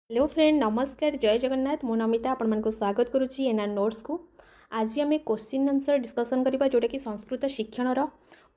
Hello friend नमस्कार जय जगन्नाथ मो नमिता आपण स्वागत करुच्ची एनआर नोट्स को। आज आम क्वेश्चन आंसर डिस्कसन करबा जोटा कि संस्कृत शिक्षण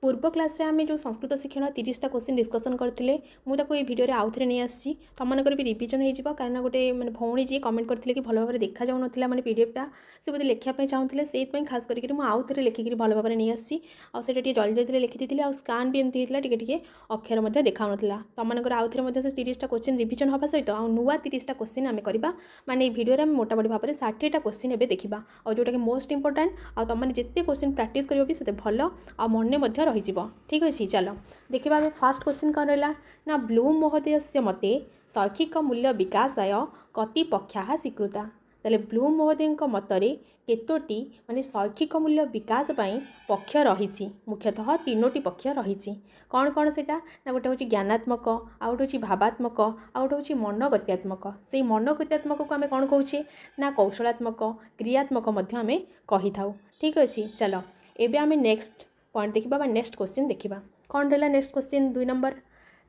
पूर्व क्लास रे आम जो संस्कृत शिक्षण 30टा क्वेश्चन डिस्कसन करते मुझे भिडियो आउ थे नहीं आसी तुमको भी रिविजन हो कारण गोटे मैंने भौणी जी कमेंट करते कि भल भाव देखा जाऊन मैंने पीडीएफटा से बोलते लिखापी चाहूँगे से खास करके आउ थे लिखिकी भल भाव नहीं आसी आसा जल्दी जल्दी लिखी थी आ स्कान भी एमती होता टे अक्षर देखा ना तुमको आउ थे से 30टा क्वेश्चन रिविजन हाँ सहित आ नुआ 30टा क्वेश्चन आम करवा माने भिडियो में मोटामोटी भाव में 60टा क्वेश्चन एवं देखा और जोटा कि मोस्ट इंपोर्टाट आ तुमने जिते क्वेश्चन प्रैक्टिस कर भी से भल आ मन रही ठीक अच्छे। चलो देखा आम फास्ट क्वेश्चन कौन रहा ना ब्लूम महोदय से मते शैक्षिक मूल्य विकासाय कति पक्षा स्वीकृता तेल ब्लूम महोदय मतरे केतोटी माने शैक्षिक मूल्य विकास पक्ष रही मुख्यतः 3टी पक्ष रही कौन कौन से ना गोटे हूँ ज्ञानात्मक आउ गोटे हूँ भावात्मक आउ गोटे हूँ मनोगत्यात्मक से मनोगत्यात्मक को आम कौन कौचे ना कौशलात्मक क्रियात्मक आम कही था ठीक अच्छे। चलो एबे आम नेक्स्ट पॉइंट देखा नेक्स्ट क्वेश्चन देखा कौन रहा नेक्स्ट क्वेश्चन 2 नंबर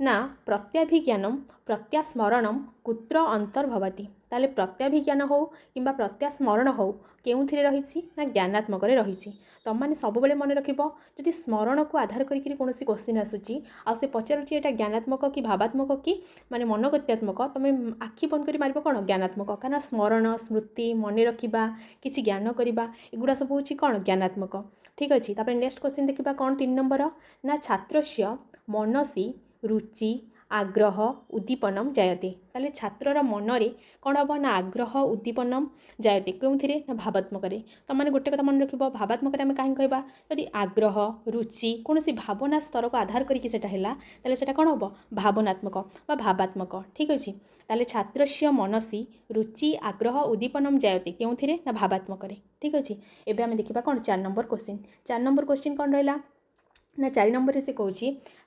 ना प्रत्याभिज्ञानम प्रत्यास्मरणम कुत्र अंतर्भवती ताले प्रत्याभिज्ञान हो कि प्रत्यास्मरण हो केउथिरे रही ना ज्ञानात्मक रही तुम मैंने सब मन रख जदि स्मरण को आधार करके कौन क्वेश्चन आसूची आ से पचारुची एटा ज्ञानात्मक कि भावात्मक कि माने मनोगत्यात्मक तुम आखि बंद कर मार कौन ज्ञानात्मक कारण स्मरण स्मृति मन रखा किसी ज्ञान करवा एगुड़ा सब हूँ कौन ज्ञानात्मक ठीक अच्छे। तापर नेक्स्ट क्वेश्चन देखा कौन 3 नंबर ना छात्रस्य मनसी रुचि आग्रह उद्दीपनम जायते ताले छात्रर मनरे कौन हम ना आग्रह उद्दीपनम जायते क्यों ना भावात्मक तुम मैंने गोटे कथा मन रख भावात्मक आम कहीं कहवा यदि आग्रह रुचि कौन सी भावना स्तर को आधार करके कौन हम भावनात्मक बा भावात्मक ठीक अच्छे। ताले छात्रस्य मनसी रुचि आग्रह उद्दीपनम जायते क्यों ना भावात्मक ठीक अच्छे। एबे आम देखा कौन 4 नंबर क्वेश्चन 4 नंबर क्वेश्चन कौन रहा ना 4 नंबर से कौन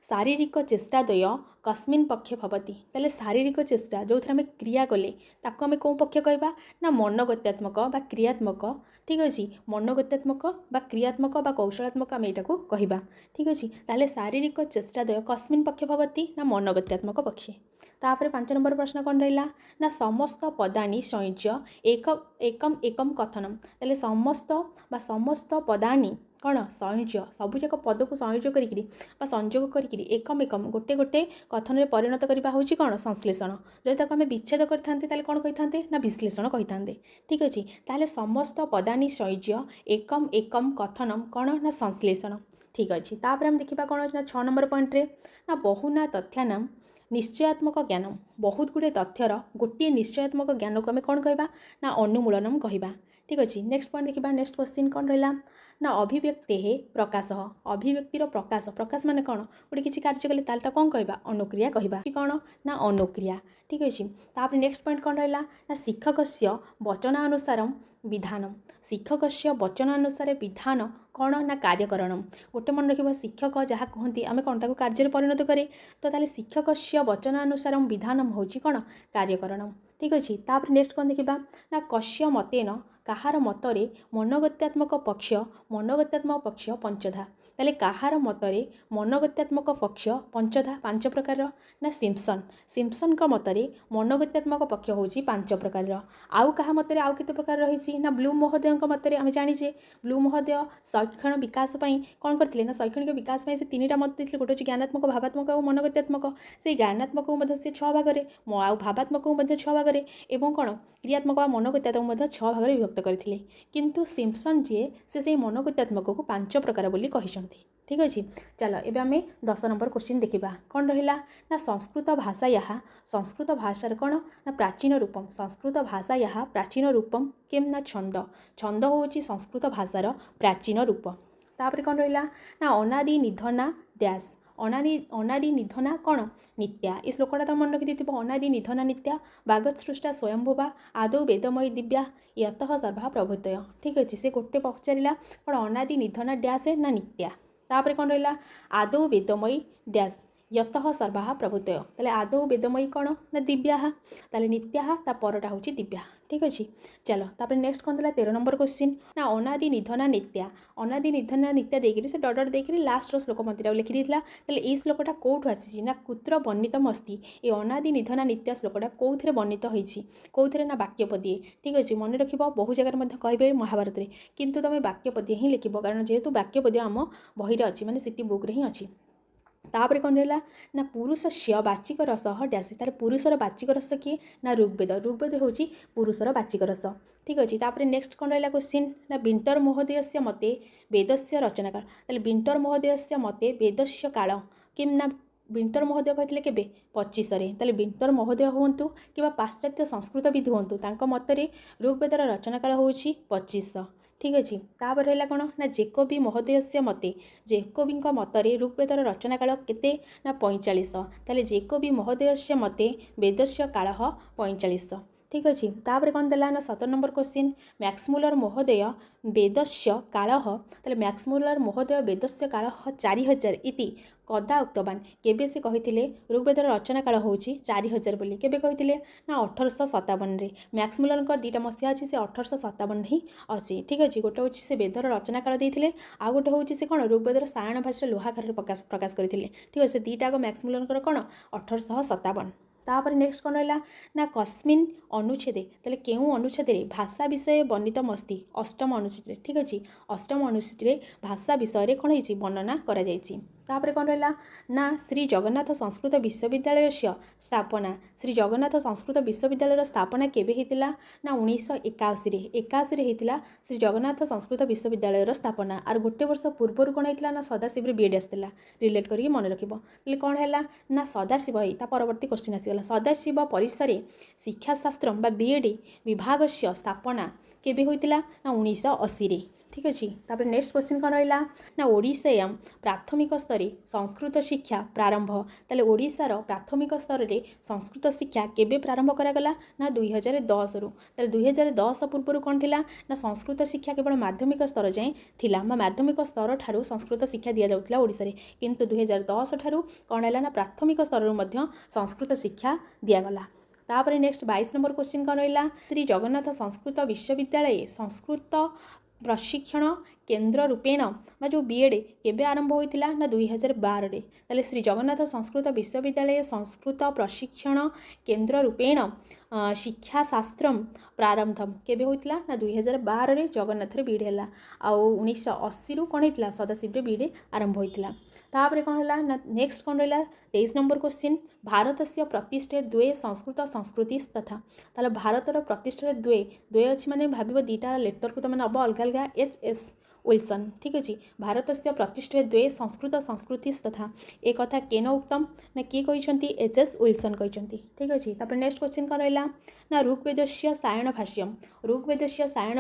शारीरिक चेष्टादय कस्मिन् पक्षे भवति ताले शारीरिक चेष्टा जो आम क्रिया कले ताको आम कौन पक्ष कहवा ना मनोगत्यात्मक बा क्रियात्मक ठीक अच्छे मनोगत्यात्मक बा क्रियात्मक बा कौशलात्मक आम यहाँ कहवा ठीक अच्छे। ताले शारीरिक चेष्टादय कस्मिन् पक्षे भवति ना मनोगत्यात्मक पक्षे। तापर 5 नंबर प्रश्न कौन रहा ना समस्त पदानी संयुज्य एकम एकम कथनम ताले समस्त पदानी कौन संयुज्य सबुजाक पद को संयोज कर संयोग कर एकम एकम गोटे गोटे कथन में परिणत करवा हूँ कौन संश्लेषण जब आम विच्छेद करते कौन कही ना विश्लेषण कही ठीक अच्छे। ताहले समस्त पदानी संयुज्य एकम एकम कथनम कौन ना संश्लेषण ठीक अच्छे। तापर हम देखा कौन ना 6 नंबर पॉइंट रे ना बहुना तथ्यानाम निश्चयात्मक ज्ञान बहुत गुड़े तथ्यर गोटे निश्चयात्मक ज्ञान को आम कौन कहवा ना अनुमूलनम कहवा ठीक अच्छे। नेक्स्ट पॉइंट देखा नेक्स्ट क्वेश्चन कौन रहा ना अभिव्यक्ते प्रकाश अभिव्यक्तिर प्रकाश प्रकाश माने कौन गोटे किसी कार्य कले ताल कौन कहवा अनुक्रिया कहवा कौन ना अनुक्रिया ठीक अच्छे। तापर नेक्स्ट पॉइंट कौन रहा ना शिक्षकस्य वचनानुसार विधानम शिक्षकस्य वचनानुसार विधान कौन ना कार्यकरणम गोटे मन रख शिक्षक जहाँ कहती आम कौन ताको कार्य परिणत करे तो ताले शिक्षकस्य वचनानुसार विधानम हूँ कौन कार्यकरणम ठीक अच्छे। तापर नेक्स्ट कौन देखा ना कस्य मतेन कहार मतरे मनोगत्यात्मक पक्ष पंचधा ताले कहार मतरे मनोगत्यात्मक पक्ष पंचधा 5 प्रकार ना सिम्पसन का मतरे मनोगत्यात्मक पक्ष हूँ 5 प्रकार आउ कहा मतरे आउ केते प्रकार रही ना ब्लूम महोदय मतरे आम जानीचे ब्लूम महोदय शैक्षणिक विकास कौन करते ना शैक्षणिक विकास से 3टा मत देते गोटे हूँ ज्ञानात्मक भावात्मक और मनोगत्यात्मक से ज्ञानात्मक से 6 भागरे आउ भावात्मक 6 भागरे एवं कौन क्रियात्मक और मनोगत्यात्मक 6 भाग विभक्त करते किंतु सिम्पसन जी से मनोगत्यात्मक को 5 प्रकार बोली कहिसंती ठीक अच्छे। चलो एबे आम 10 नंबर क्वेश्चन देखा कौन रहा ना संस्कृत भाषा यहाँ संस्कृत भाषार कौन ना प्राचीन रूपम संस्कृत भाषा यहाँ प्राचीन रूपम केम ना छंद छंद हूँ संस्कृत भाषार प्राचीन रूप। तापर कौन रहा ना अनादि निधना डैश अनादि निधना कौन नित्या ये श्लोकटा तो मन रखी अनादि निधना नित्या बागत्सृष्टा स्वयंभुवा आदौ वेदमयी दिव्या यत सर्वा प्रभुतय ठीक अच्छे। से गोटे पचारा कौन अनादि निधना डैश ना नित्या तापर कौन रहा आदौ वेदमयी डैश यतः सर्वाः प्रभृतय ताले आदौ वेदमयी कौन ना दिव्या ताले नित्या ता परटा हूँ दिव्या ठीक अच्छे। चलो तापर नेक्स्ट कौन था 13 नंबर क्वेश्चन ना अनादि निधना नित्या अनादि निधना नित्या देकर से डट डट देकर लास्ट श्लोक मंत्री लिखी देता ये श्लोकटा कौटू आसी ना कुत्र वर्णितम अस्ति ये अनादि निधना नित्या श्लोकटा कौथे वर्णित होती कौथे ना वाक्यपदीय ठीक अच्छे मन रख बहु जगह कहे महाभारत में किंतु तुम वाक्यपदीय ही लिख कारण जेहेतु वाक्यपदीय आम बही अच्छी माने सिटी बुक रे ही अच्छी। तापर कौन रहा ना पुरुषस्य वाचिक रस डैश तार पुरुषर वाचिक रस किए ना ऋग्वेद ऋग्वेद हूँ पुरुषर वाचिक रस ठीक अच्छे। तापर नेक्स्ट कौन रहा क्वेश्चन ना विंटर महोदय से मते वेदस्य रचना काल ताले विंटर महोदय से मते वेदस्य काल कि ना विंटर महोदय कहते केबे 25 ताले विंटर महोदय हूँ कि पाश्चात्य संस्कृतविद हूँ मतरे ऋग्वेदर रचना काल हूँ 2500 ठीक अच्छे। तापर रहा कौन ना जेकोबी महोदय से मते जेकोबी मतरे ऋग्वेदर रचना काल केते ना 45 ताले जेकोबी महोदय से मते वेदस्य काल 45 ठीक अच्छे। तापर कौन देला ना 17 नंबर क्वेश्चन मैक्समुलर महोदय वेदस्य काल ताले मैक्समुलर महोदय वेदस्य काल 4000 इति कदा उक्तवान केबे से कही ऋग्वेदर रचना काल हूँ 4000 बोली केबे कही ना 1857 मैक्समुलर दीटा मसीहा अच्छी से 1857 ही अच्छी ठीक अच्छे। गोटे हूँ से वेदर रचना काल देते आ गोटे हूँ से कौन ऋग्वेदर सायण भाषा लुहाकार प्रकाश करते ठीक अच्छे दीटा मैक्समुलर कौन 1857। तापर नेक्स्ट कौन रहा ना कस्मिन अनुच्छेदे ताले केउ अनुच्छेद भाषा विषय वर्णितम अस्ति अष्टम अनुच्छेद ठीक अच्छे अष्टम अनुच्छेद भाषा विषय कौन हो वर्णना करा जायछि। तापर कौन रहा ना श्री जगन्नाथ संस्कृत विश्वविद्यालय स्थापना श्री जगन्नाथ संस्कृत विश्वविद्यालय स्थापना केबे होता ना 1981 होता श्री जगन्नाथ संस्कृत विश्वविद्यालय स्थापना आर गोटे वर्ष पूर्वर कौन होता ना सदाशिव बीएड आसला रिलेट करके मन रखिबो कौन है ना सदाशिव ता परवर्ती क्वेश्चन आसीगला सदाशिव परिसर शिक्षाशास्त्र बा बीएड विभाग स्थापना केबे होता ना 1980 ठीक अच्छे। तापर नेक्स्ट क्वेश्चन कौन रहा ना ओडिशायां प्राथमिक स्तर संस्कृत शिक्षा प्रारंभ ताले ओडिशार प्राथमिक स्तर में संस्कृत शिक्षा केबे प्रारंभ करागला ना 2010 रु ताले 2010 पूर्व कौन थिला ना संस्कृत शिक्षा केवल माध्यमिक स्तर जाए थिला माध्यमिक स्तर ठारू संस्कृत शिक्षा दि जाउथिला ओडिसा रे किंतु 2010 ठारू कौन है ना प्राथमिक स्तर मध्य संस्कृत शिक्षा दिगला। तापर नेक्स्ट 22 नंबर क्वेश्चन कौन रहा श्री जगन्नाथ संस्कृत विश्वविद्यालय संस्कृत प्रशिक्षण केन्द्र रूपेण जो बीएड केबे आरंभ होता ना 2012 ताले श्री जगन्नाथ संस्कृत विश्वविद्यालय संस्कृत प्रशिक्षण केन्द्र रूपेण शिक्षाशास्त्र प्रारंभम केबे होता ना 2012 रे जगन्नाथ रे बीएड है आउ 1980 रु कौन होता सदाशिव बीएड आरंभ होता। तापर कौन है ना नेक्स्ट कौन रहा 23 नंबर क्वेश्चन भारत से प्रतिष्ठे द्वे संस्कृत संस्कृति तथा ताले भारतर प्रतिष्ठा द्वे अच्छी माने भाव दीटा लेटर को तुम नब अलग अलग एच.एस. विल्सन ठीक अच्छे भारत से प्रतिष्ठा द्वे संस्कृत संस्कृति तथा एक कथा केन उक्तम ना किए कहते एच.एस. विल्सन कहते ठीक अच्छे। तापर नेक्स्ट क्वेश्चन कौन रहा ना ऋग्वेदस्य सायण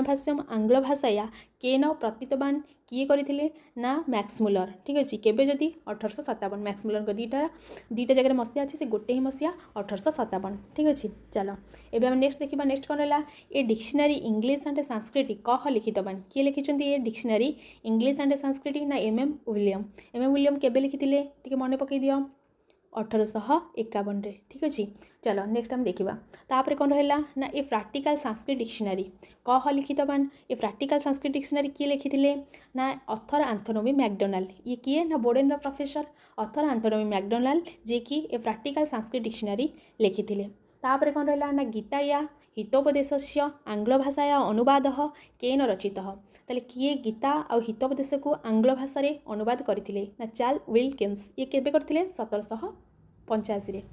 भाष्यम आंग्ल भाषाया केन प्रतितवान किए करथिले ना मैक्समुलर ठीक अच्छे केबे जदि 1857 मैक्समुलर दीटा जगह मसीहा अच्छे से गोटे ही मसीहा 1857 ठीक अच्छे। चलो एबे हम नेक्स्ट देखिबा नेक्स्ट कौन रहा ए डिक्शनरी इंग्लिश एंड संस्कृत कह लिखितवान किए लिखिछन्ती ए डिक्शनरी इंग्लिश एंड संस्कृत ना एम.एम. विलियम केबे लिखिथिले टिके मने पकई दियो 1851 ठीक अच्छे। चलो नेक्स्ट हम देखिबा तापर कौन रहा ना ए प्रैक्टिकल संस्कृत डिक्शनरी कह लिखितवान ए प्रैक्टिकल संस्कृत डिक्शनरी किए लिखिथिले ना ऑथर एंथोनी मैकडोनाल्ड ये किए ना Boden professor author Anthony McDonald जे कि ए प्रैक्टिकल संस्कृत डिक्शनरी लिखिथिले। तापर कौन रहा ना गीता या हितोपदेशस्य आंग्ल भाषाया अनुवाद केन रचित ताले किए गीता और हितोपदेश को आंग्ल भाषा रे अनुवाद करथिले ना चार्ल्स विल्किन्स ये केबे करथिले 1785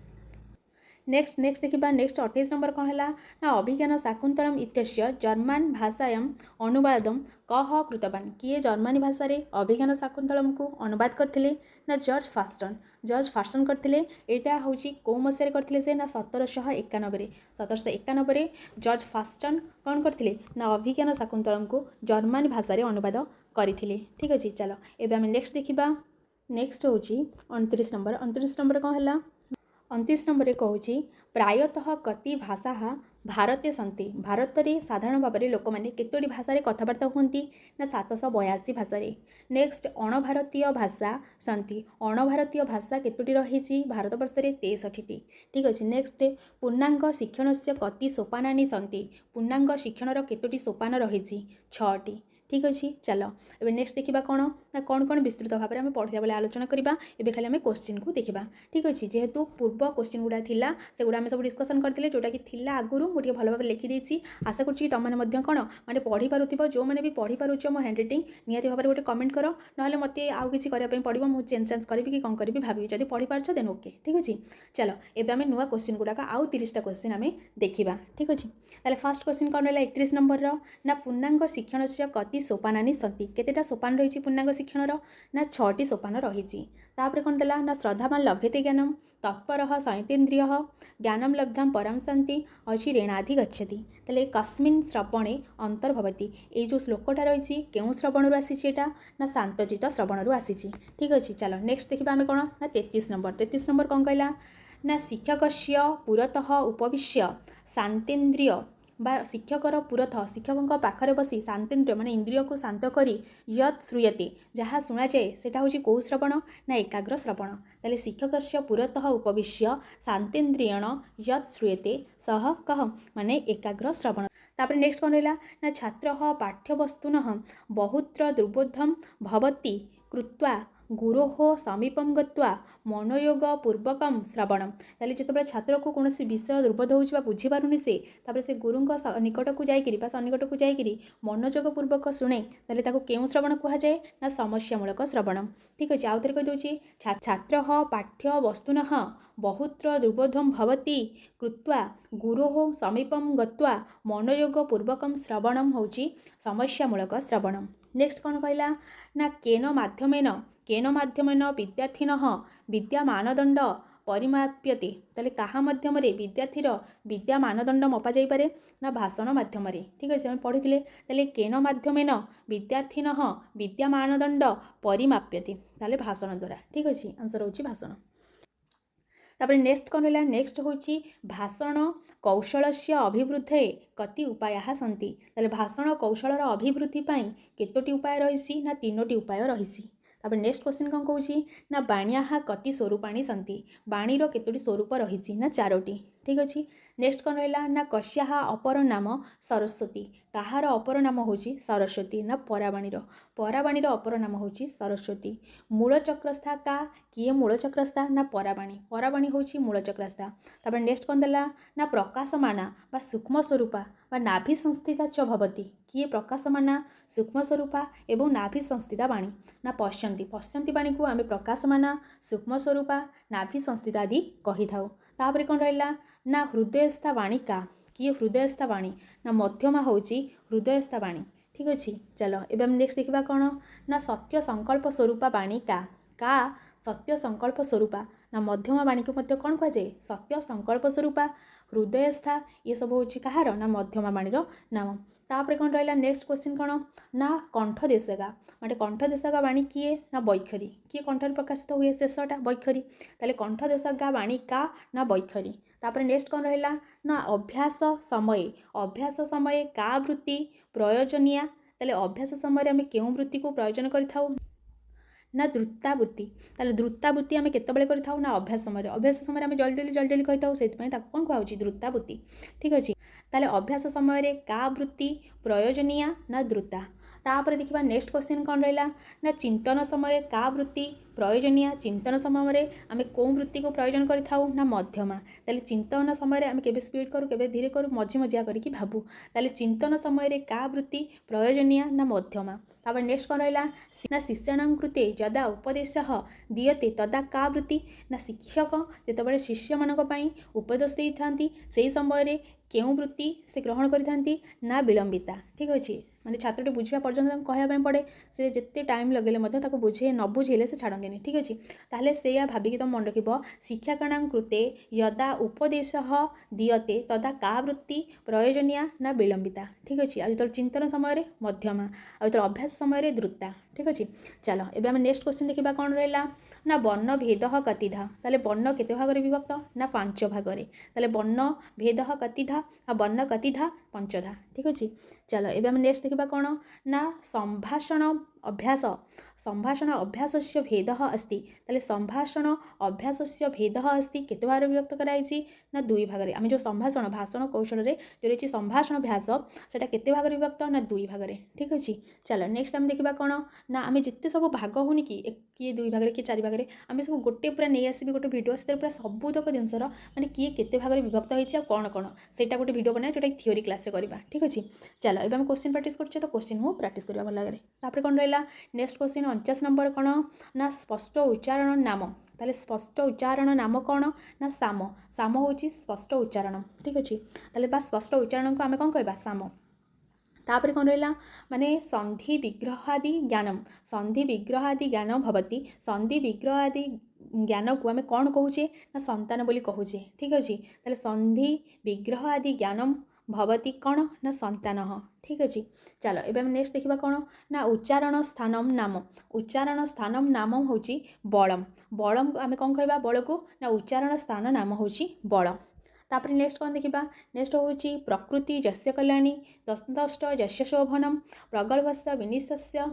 नेक्स्ट देखिबा नेक्स्ट 28 नंबर कौन है ना अभिज्ञान शाकुंतलम इत्यस्य जर्मन भाषायां अनुवादम कह कृतवान किए जर्मनी भाषा रे अभिज्ञान शाकुंतलम को अनुवाद करथिले ना जॉर्ज फास्टन करथिले एटा होची को मसिया करथिले से ना 1791 जॉर्ज फास्टन कौन करथिले ना अभिज्ञान शाकुंतलम को जर्मनी भाषा रे अनुवाद करथिले ठीक अछि। चलो एबे हम नेक्स्ट देखिबा नेक्स्ट होची 29 नंबर कौन है 29 नंबर कहूँ प्रायतः कति भाषाः भारते सन्ति भारत में साधारण भाव में लोक मैंने केतोटी भाषा कथबार्ता हुंती ना 782 भाषा नेक्स्ट अणभारतीय भाषा सन्ति अणभारतीय भाषा केतोटी रही भारतवर्ष में 63टी ठीक अच्छे नेक्स्ट पूर्णांग शिक्षण से कति सोपानानि सन्ति पूर्णांग शिक्षण केतोटी सोपान रही 6टी ठीक अच्छे चलो एबे नेक्स्ट देखा कौन ना कौन कौन विस्तृत भाव में पढ़ा बेले आलोचना करवा एबे खाली आम क्वेश्चन को देखा ठीक अच्छे जेहेतु पूर्व क्वेश्चन गुड़ा थिला से गुड़ा आम सब डिस्कसन करते जोटा कि थिला आगुरु मुझे भल भाव लिखिदेसी आशा करुँच तुमने कौन माने पढ़ी पारुथिबो जो मैंने भी पढ़ी पारुछ मो हैंड राइटिंग निहाती भाव में गोटे कमेंट कर ना मत आउ किसी करने पड़ो मुझे चेंज चेंज करी कि कौन करी भावी जब पढ़ी पार्छ देन ओके ठीक अच्छे चलो एबे आम नुआ क्वेश्चन गुड़ाक आउ 30टा क्वेश्चन आम देखा ठीक अच्छे ताले फर्स्ट क्वेश्चन कौन रहा 31 नंबर ना पूर्णांग शिक्षण से कति सोपानानि सन्ति केतेटा सोपान रही पूर्णांग शिक्षण ना 6टी सोपान रही तापर कौन देला ना श्रद्धावान लभ्यते ज्ञानम तत्पर संयतेन्द्रिय ज्ञानम लब्धम परम शांति अच्छी ऋणाधि गच्छति ताले कस्मिन् श्रवणे अंतर्भवती ये जो श्लोकटा रही केउ श्रवणु आसी ना शांतचित श्रवणु आसी ठीक अच्छे चलो नेक्स्ट देखा आम कौन ना 33 नंबर कौन कहला ना शिक्षकस्य पुरतः उपविश्य शांतेन्द्रिय बा शिक्षकर पुरतः शिक्षकों पाखरे बसी शांतेन्द्रिय माने इंद्रिय को शांत करी यत् श्रूयते जहाँ शुणा जाए सेटा होची कौ श्रवण ना एकाग्र श्रवण ताले शिक्षकस्य पुरतः उपविश्य शांतेन्द्रियण यत् श्रूयते सह कह माने एकाग्र श्रवण तापर नेक्स्ट कौन रहा ना छात्र पाठ्यवस्तुन बहुत्र दुर्बोधम भवति कृत्वा गुरोह समीपम गत्वा मनोयोग पूर्वक श्रवणम ताले जो छात्र को कौन विषय दुर्बोध हो बुझीपारुनि से गुरुंक निकट को जाकि सन्निकट को जाकि मनोयोग पूर्वक शुणे ताले ताको केउ श्रवण कहुए ना समस्यामूलक श्रवणम ठीक अच्छे आउ थे कहीदे छात्र पाठ्य वस्तुन बहुत्र दुर्बोधम भवति कृत्वा गुरोह समीपम गत्वा मनोयोग पूर्वक श्रवणम होची समस्यामूलक श्रवणम नेक्स्ट कौन कहला ना केन माध्यमेन विद्यार्थिन विद्या मानदंड परिमाप्यते ताले कहा माध्यम विद्यार्थीर विद्या मानदंड मपा जाई पारे ना भाषण माध्यम ठीक अच्छे पढ़ी ताले केन माध्यमेन विद्यार्थिन विद्या मानदंड परिमाप्यते ताले भाषण द्वारा ठीक अच्छे आंसर होची भाषण तापर नेक्स्ट कौन रहा नेक्स्ट होची भाषण कौशल से अभिवृद्धे कति उपाय सन्ति ताले भाषण कौशलर अभिवृद्धि केतोटी उपाय रही ना 3टी उपाय रही तापर नेक्स्ट क्वेश्चन कौन कौची ना बाणिया कति स्वरूपाणी सन्ति बाणीर केतोटी स्वरूप रही ना 4टी ठीक अच्छे नेक्स्ट कौन रहा ना कस्या अपर नाम सरस्वती कहार अपर नाम होची सरस्वती ना पराबाणीर अपर नाम होची सरस्वती मूलचक्रस्था का किए मूलचक्रस्था ना पराबाणी होची मूलचक्रस्था तापर नेक्स्ट कौन देला ना प्रकाशमाना बा सूक्ष्म स्वरूपा बा नाभि संस्थिता च भवति किए प्रकाशमाना सूक्ष्म स्वरूपा एवं नाभि संस्थिता बाणी ना पश्यंती बाणी को आम प्रकाशमाना सूक्ष्म स्वरूपा नाभि संस्थिता आदि कही था तापर कौन रहा ना हृदयस्था वाणी का किए हृदयस्था वाणी ना मध्यमा होची हृदयस्था वाणी ठीक अच्छे चलो एवं नेक्स्ट देखा कौन ना सत्य संकल्प स्वरूपा वाणी का सत्य संकल्प स्वरूपा ना मध्यमा वाणी को मध्य कौन कहुए सत्य संकल्प स्वरूपा हृदयस्था ये सब हूँ कहार ना मध्यमा वाणी नाम तापर कौन रहा नेक्स्ट क्वेश्चन कौन ना कंठदेशका माने कंठदेशका वाणी किए ना बैखरी किए कंठर प्रकाशित हुए शेषटा बैखरी ताले कंठदेशका वाणी का ना बैखरी तापर नेक्स्ट कौन रहा ना अभ्यास समय का वृत्ति प्रयोजनिया ताले अभ्यास समय आम केउं वृत्ति को प्रयोजन करिथाउ ना द्रुतावृत्ति ताले द्रुतावृत्ति आम केतबेले करिथाउ ना अभ्यास समय आम जल्दी जल्दी कहिथाउ सेति कौन कहुची द्रुतावृत्ति ठीक अच्छे ताले अभ्यास समय का वृत्ति प्रयोजनिया ना द्रुता तापर देखा नेक्स्ट क्वेश्चन कौन रहा ना चिंतन समय का वृत्ति प्रयोजनिया चिंतन समय आम कौ वृत्ति को प्रयोजन करिथाउ ना मध्यमा ताले चिंतन समय आम केबे स्पीड करूँ केबे धीरे करूँ मझी मझिया करके भाबू ताले चिंतन समय का वृत्ति प्रयोजनिया ना मध्यमा तापर नेक्स्ट कौन रहा ना शिष्याणां कृते यदा उपदेश दीयते तदा का वृत्ति ना शिक्षक जितेबाला शिष्य मानक पई उपदेश दे था से समय केउं वृत्ति से ग्रहण करिथांती ना विलंबिता ठीक अच्छे माने छात्रटी बुझा पर्यटन कहवाई पड़े से जिते टाइम लगे बुझे न बुझेले से छाड़ती ठीक अच्छे ताहले से भाविकी तुम मन रख शिक्षाकाणां कृते यदा उपदेश दीयते तदा का वृत्ति प्रयोजनिया ना विलंबिता ठीक अच्छे आज चिंतन समय मध्यमा आज अभ्यास समय द्रुता ठीक अच्छे। चलो एबे आम नेक्स्ट क्वेश्चन देखा कौन रहा ना वर्ण भेद कतिधा ताले वर्ण केते भाग विभक्त ना 5 भाग ताले वर्ण भेद कतिधा आ वर्ण कतिधा पंचधा ठीक अच्छे। चलो एबे आम नेक्स्ट देखा कौन ना संभाषण अभ्यास संभाषण अभ्यासस्य भेदः अस्ति ताले संभाषण अभ्यासस्य भेदः अस्ति केते भाग विभक्त कराई ना 2 भाग आम जो संभाषण भाषण कौशल रे जो रही संभाषण अभ्यास सेटा केते भाग विभक्त ना 2 भाग ठीक अच्छे। चलो नेक्स्ट आम देखा कौन ना आम जिते सब भाग होनी कि किए 2 भाग किए 4 भाग आम सब गोटे पूरा नहीं आसबि गोटे भिडियो से पूरा सबूतक जिनसर माने किए केते भाग विभक्त होती कौन कौन सेटा गोटे भिडियो बनाए जोटा थियोरी क्लास करवा ठीक अच्छे। चलो एबे आम क्वेश्चन प्रैक्टिस करछे तो क्वेश्चन हो प्रैक्टिस करवा भल लगे तापर कौन रहा नेक्स्ट क्वेश्चन 49 नंबर कौन ना स्पष्ट उच्चारण नाम ताले स्पष्ट उच्चारण नाम कौन ना साम साम हूँ स्पष्ट उच्चारण ठीक अच्छे। ताले बा स्पष्ट उच्चारण को आम कौन कहवा साम तापर कौन रहा माने संधि विग्रहादि ज्ञानम संधि विग्रहादि ज्ञान भवति संधि विग्रहादि ज्ञान को आम कौन कहूचे ना संतान बोली कहूचे ठीक अच्छे। ताले संधि विग्रह आदि ज्ञानम भवति कौन ना संतान ठीक अच्छे। चलो एबे नेक्स्ट देखा कौन ना उच्चारण स्थानम नाम उच्चारण स्थानम नाम हूँ बलम बलम आम कौन कहवा बल को ना उच्चारण स्थान नाम हूँ बल। तापर नेक्स्ट कौन देखा नेक्स्ट हूँ प्रकृति जस्य कल्याणी दस्तष्ट जस्य शोभनम प्रगल्भस्य विनिशस्य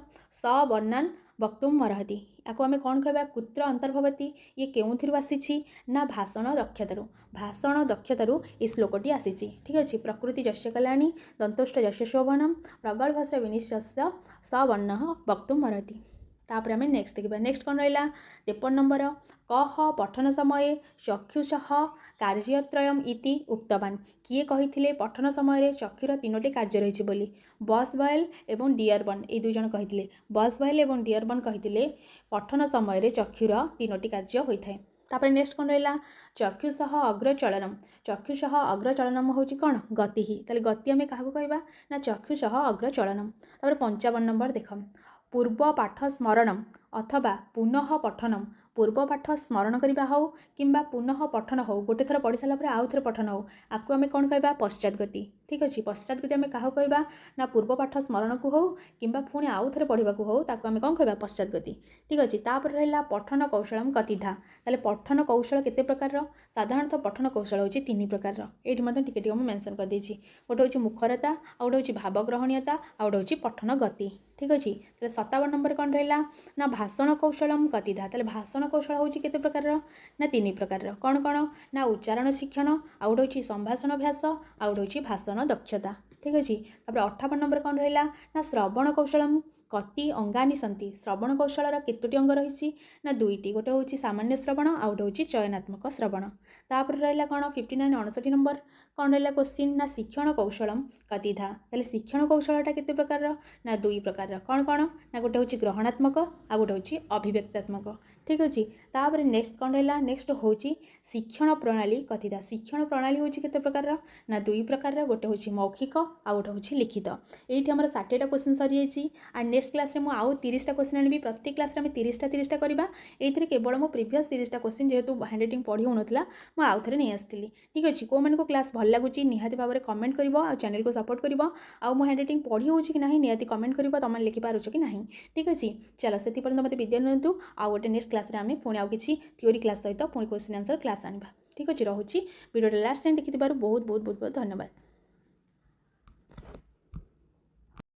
सवर्णान वक्तुम अर्हति याको आम कौन कहवा कुत्र अंतर्भवती ये केउथिरु आसीछि ना भाषण दक्षतारु ये श्लोकटी आसीछि ठीक अच्छे। प्रकृति जस्य कल्याणी दंतुष्ट जस्य शोभनम प्रगल्भस्य विनिशस्य सवर्ण वक्तुम अर्हति। तापर आम नेक्स्ट देखा नेक्स्ट कौन रहा 53 नंबर कह पठन समय चक्षुष कार्यत्रयम इति उक्तवान किए कही पठन समय चक्षुर 3टी कार्य रही बोली बॉसवेल एवं डियरबर्न ये 2 जन कही बॉसवेल एवं डियरबर्न कही पठन समय चक्षुर 3टी कार्य होता है। तापर नेक्स्ट कौन रहा चक्षुष अग्रचलनम हूँ कौन गति ही ताले गति आम क्या कहवा ना चक्षुष अग्रचलनम। तापर 55 नंबर देख पूर्व पाठ स्मरणम अथवा पुनः पठनम पूर्व पाठ स्मरण करवा हो किंबा पुनः पठन हो गोटे थर पढ़ी सारा आउ थे पठन हो आपको आम कौन कहवा पश्चातगति ठीक अच्छे। पश्चातगति आम क्या कहवा ना पूर्व पाठ स्मरण को हो किंबा पुणी आउ थे पढ़ा हो ताको आम कौन कहवा पश्चातगति ठीक अच्छे। तापर रहा पठन कौशलम कतिधा ताले पठन कौशल केते प्रकार साधारणतः पठन कौशल होची 3 प्रकार ये टिके मेंशन कर देछि गोटे होची मुखरता आ गोटे होची भावग्रहणीयता आ गोटे होची पठन गति ठीक अच्छे। ताले 57 नंबर कौन रहा ना भाषण कौशलम कतिधा ताले भाषण कौशल होची केते प्रकार ना 3 प्रकार कौन कौन ना उच्चारण शिक्षण आ गोटे होची संभाषण अभ्यास आ गोटे होची भाषण दक्षता ठीक अच्छे। तापर 58 नंबर कौन रहा ना श्रवण कौशलम कति अंगानी सन्ति श्रवण कौशल केतोटी अंग रही ना 2टी गोटे हूँ सामान्य श्रवण आ गोटे हूँ चयनात्मक श्रवण। तापर रहा कौन 59 59 नंबर कौन रहा क्वेश्चन ना शिक्षण कौशलम कतिधा ताले शिक्षण कौशलटा केते प्रकार ना 2 प्रकार कौन कौन ना गोटे हूँ ग्रहणात्मक आ गोटे हूँ अभिव्यक्तात्मक ठीक अच्छे। तापर नेक्स्ट कौन रहा नेक्स्ट हूँ शिक्षण प्रणाली कथिता शिक्षण प्रणाली हूँ केते प्रकार ना 2 प्रकार गोटे हूँ मौखिक आ गोटे हूँ लिखित ये आम 60टा क्वेश्चन सरी जाइए नेक्स्ट क्लास में आउ 30टा क्वेश्चन आनी प्रत्येक क्लास में 30टा करवा ये केवल मो प्रीवियस 30टा क्वेश्चन जेहेतु हैंड राइटिंग पढ़ी होना मुझे आउ थे नहीं आसती ठीक अच्छे। कौ मानक क्लास भल लगुच निहाती भाव में कमेंट कर चैनल को सपोर्ट कर मो हैंड राइटिंग पढ़ी हो कि नहीं निहाती कमेंट कर तुम लिखिपारुच कि नहीं ठीक अच्छे। चलो से मत विद्या नियंतु आ गोटे नेक्स्ट क्लास में आम पुणी आउ किसी थियोरी क्लास सहित पुणी क्वेश्चन आंसर क्लास आनिबा ठीक अच्छे। रोची वीडियो लास्ट टाइम देखि बहुत बहुत बहुत बहुत धन्यवाद।